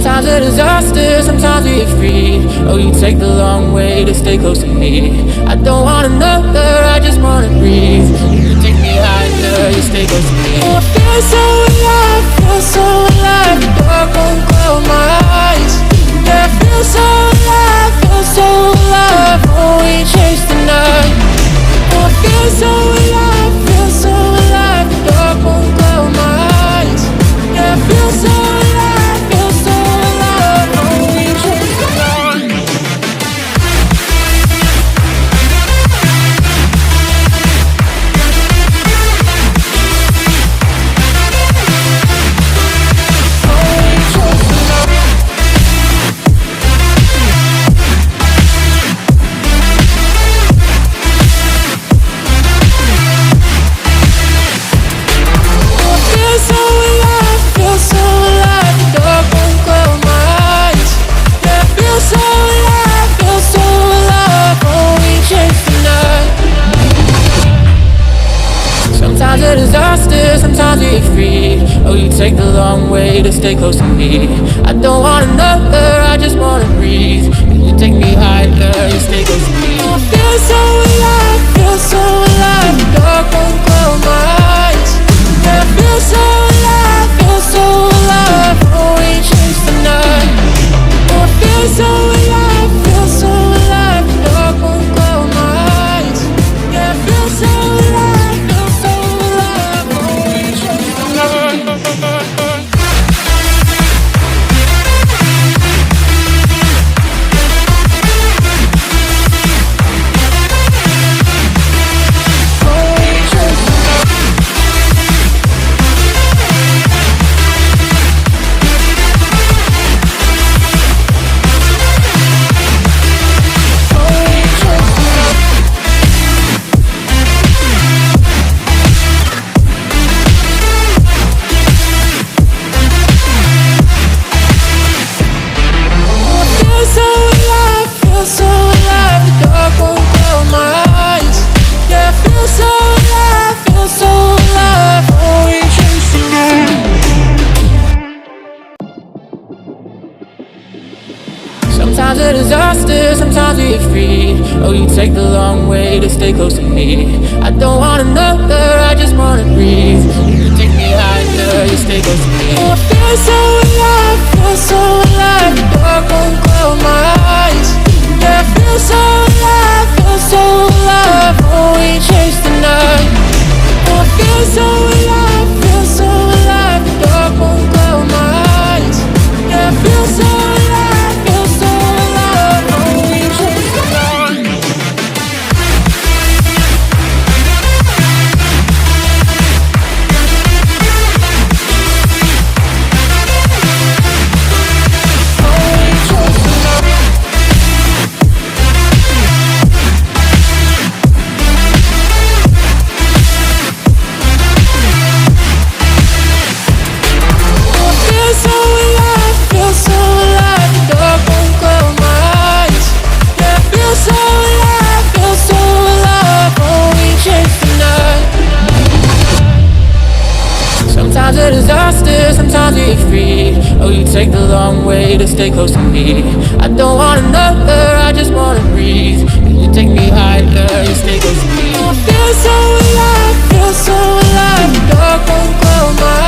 Sometimes a disaster, sometimes we get free. Oh, you take the long way to stay close to me. I don't want another, I just wanna breathe. You take me higher, you stay close to me. Oh, I feel so alive, feel so alive. The dark won't close my eyes. Yeah, I feel so alive, feel so alive. Oh, we chase the night. Oh, I feel so alive, feel so alive. The dark won't close my eyes. Yeah, I feel so alive, feel so alive. Oh, we chase the night. Sometimes a disaster, sometimes we get free. Oh, you take the long way to stay close to me. I don't want another, I just wanna breathe. You take me higher, you stay close to me. I feel so alive, feel so alive. The dark won't close my eyes. Yeah, I feel so alive, feel so alive. Oh, we chase the night. Oh, I feel so alive, feel so alive. The dark won't close my eyes. Yeah, I feel so alive, feel so alive. Oh, we chase the night. Sometimes a disaster, sometimes we get free. Oh, you take the long way to stay close to me. I don't want another, I just wanna breathe. You take me higher, you stay close to me. Oh, I feel so alive, feel so alive. The dark won't close my eyes. Yeah, I feel so alive, feel so alive. Oh, we chase the night. Oh, I feel so alive, feel so alive. The dark won't close my eyes. Yeah, I feel so alive, feel so alive. Oh, we chase the night. Sometimes a disaster, sometimes we get free. Oh, you take the long way to stay close to me. I don't want another, I just wanna breathe. You take me higher, you stay close to me. Oh, I feel so alive, feel so alive. The dark won't close my eyes.